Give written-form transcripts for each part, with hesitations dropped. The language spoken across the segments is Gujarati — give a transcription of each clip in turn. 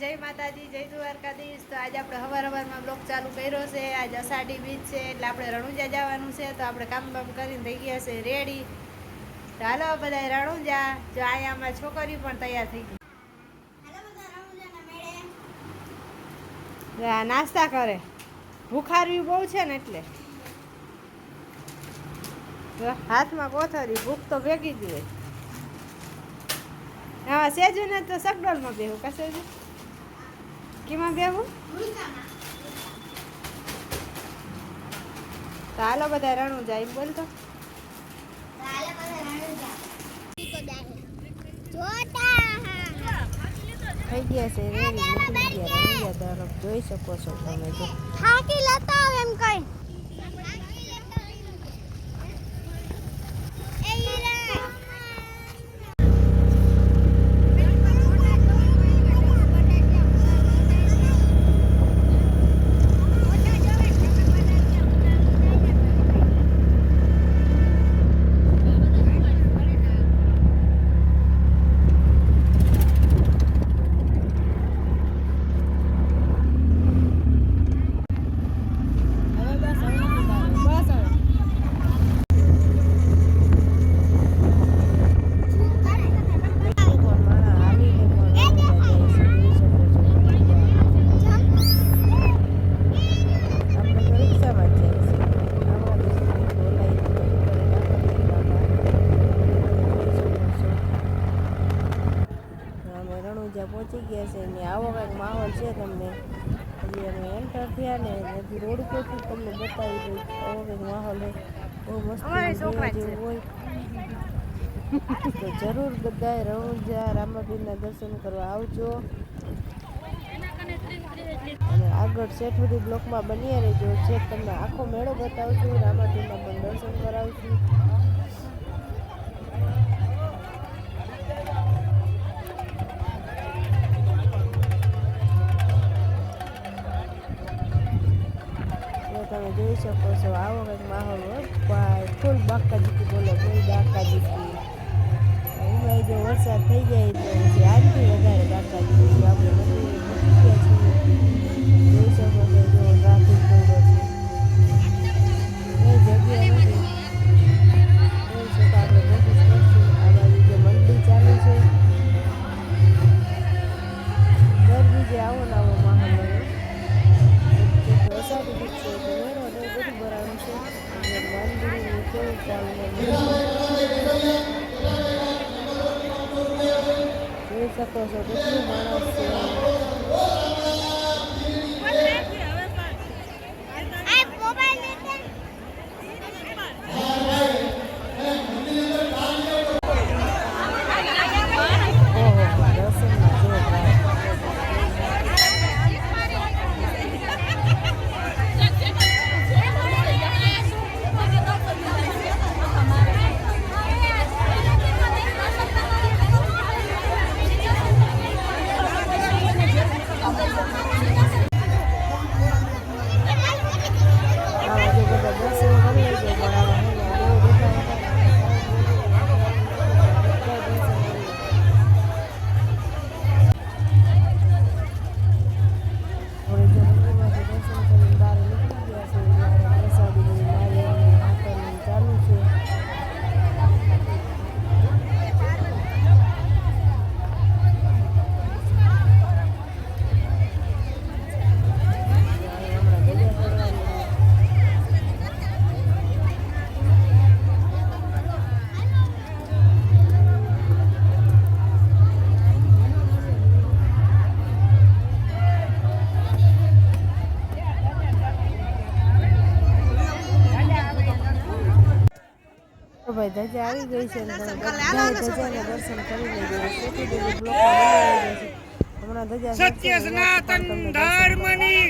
જય માતાજી, જય દ્વારકાધીશ। તો આજે આપણે હવારમાં બ્લોગ ચાલુ કર્યો છે। આજ અષાઢી બીજ છે એટલે આપણે રણુજા જવાનું છે। તો આપણે કામ બામ કરીને થઈ ગયા છે રેડી। તો હાલો બધા રણુજા। જો અહીંયા અમારી છોકરીઓ પણ તૈયાર થઈ ગઈ, નાસ્તા કરે। ભૂખારવી બહુ છે ને એટલે હાથમાં કોથળી, ભૂખ તો ભેગી જ હોય। હા સેજુ ને તો સગડોળમાં બેહું કશે કેમાં બેહું। તો હાલો બધા રણું જાય એમ બોલતો થઈ ગયા છે રેડી, નીકળી ગયા રણુજા તરફ। જોઈ શકો છો તમે। જો થાકી લેતા આવે એમ કઈ પહોંચી ગયા છે ને આવો કંઈક માહોલ છે। તમને હજી અમે એન્ટર થયા ને હજી રોડ ઉપરથી તમને બતાવી દઉં। આવો કંઈક માહોલ છે, બહુ મસ્ત જેવું હોય। તો જરૂર બધાએ રણુજા રામાપીરના દર્શન કરવા આવજો અને આગળ શેઠ સુધી બ્લોકમાં બન્યા રહેજો। શેઠ તમને આખો મેળો બતાવશું, રામાપીરના પણ દર્શન કરાવશું। તમે જોઈ શકો છો આવો કંઈક માહોલ હોય ભાઈ। ફૂલ બાકાજી બોલે, ફૂલ બાકાજી। એમાં જો વરસાદ થઈ જાય તો પછી આજથી વધારે બાકાજી આપણે મંદિરે પહોંચી ગયા છીએ। જોઈ શકો છો જો ટ્રાફિક પડ્યો છે, કઈ જગ્યા નથી। જોઈ શકો આપણે કોશિશ કરશું। આ બાજુ જે મંડી ચાલુ છે, દર બીજે આવો ને આવો માહોલ હોય। અષાઢી બીજ છે તો મેળો ને બધું ભરાણું છે। મંદિરનું કેવું ચાલુ જોઈ શકો છો કેટલું માણસ છે। ભાઈ ધજા આવી ગઈ છે ને તમે બધા ધજાના દર્શન કરી લેજો। હમણાં ધજા સત્ય સનાતન ધર્મની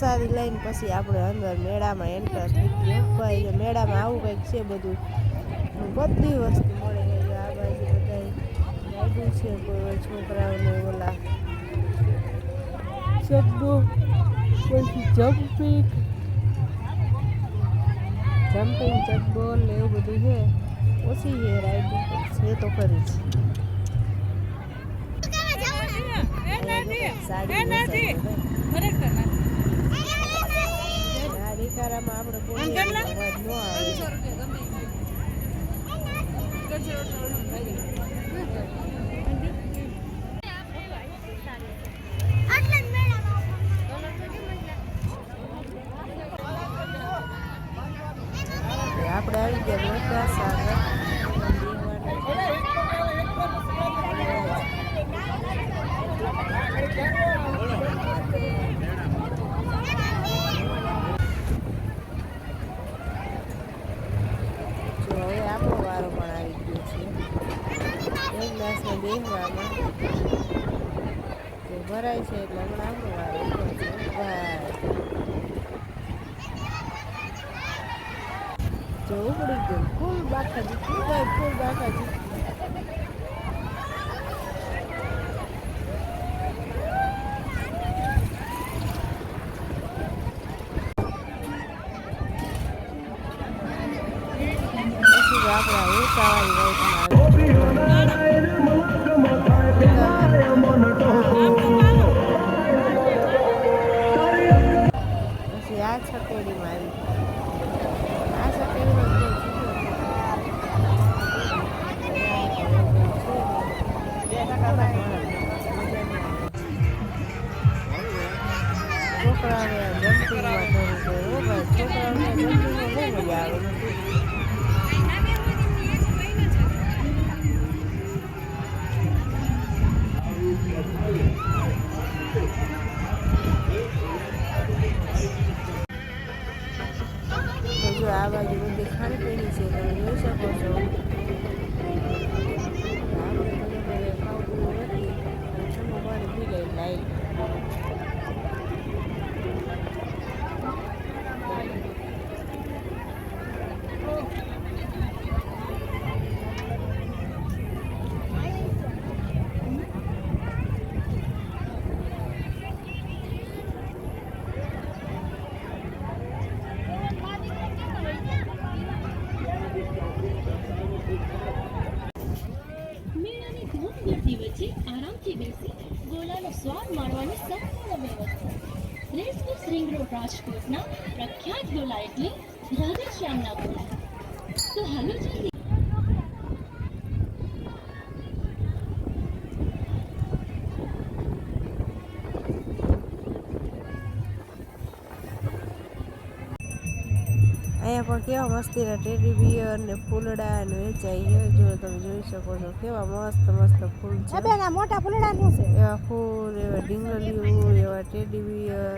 પ્રસાદી લઈને પછી આપણે અંદર મેળામાં એન્ટર થઈ ગયો ભાઈ. મેળામાં આવું કંઈક છે બધું, બધી વસ્તુ મળે. આ બાજુ બધા લાડુ છે, કોઈ છોકરાઓને ઓલા ચબ્બો, પછી જમ્પિંગ ચકબોલ ને એવું બધું છે. ઓછી છે રાઈડ છે તો ખરી જ. સાડી રીકારામાં આપણે કોઈ અવાજ ન આવે. આપણે આવી ગયા મોટા સાગર. હવે આપણો વારો પણ આવી ગયો છે એક ગ્લાસમાં બેસવામાં ભરાય છે એટલે હમણાં આપણો વારો છે. જો ઉપડી ગયું ફૂલ બાકાજી, ફૂલ બાકાજી. પછી આપણા ઉતાવાળી વાઈટમાં પછી આ છકેડીમાં આવી. આ છકેડીમાં છોકરાઓને જમ્પિંગમાં થોડું કર્યું ભાઈ. છોકરાઓને જમ્પિંગમાં બહુ મજા આવે. જો આ બાજુ બધી ખાણીપીણી છે, તમે જોઈ શકો છો. ખાવું નથી, ઠંડુ પાણી પી લે લાઈટ. આરામથી બેસી ગોલાનો સ્વાદ માણવાની સંપૂર્ણ વ્યવસ્થા. રેસકોર્સ રિંગ રોડ રાજકોટના પ્રખ્યાત ગોલા એટલે રાધેશ્યામના ગોલા. તો હાલો જલ્દી. અહીંયા પણ કેવા મસ્તીના ટેડી બિયર ને ફૂલડા ને વેચાય છે. જો તમે જોઈ શકો છો કેવા મસ્ત મસ્ત ફૂલ છે. મોટા ફૂલડા નું છે. એવા ફૂલ, એવા ડીંગલીઓ, એવા ટેડી બિયર.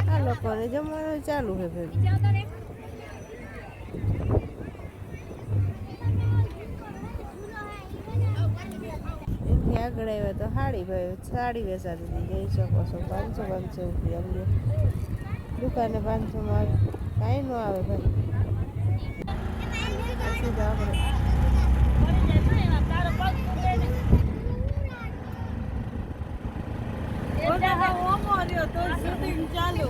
આ લોકોને જમવાનું ચાલુ છે ભેગું. એનાથી આગળ આવ્યા તો સાડી વેચાતી જઈ શકો છો. 500 રૂપિયા અમને દુકાને 500માં કાંઈ ન આવે ભાઈ. પછી તો આપણે ચાલુ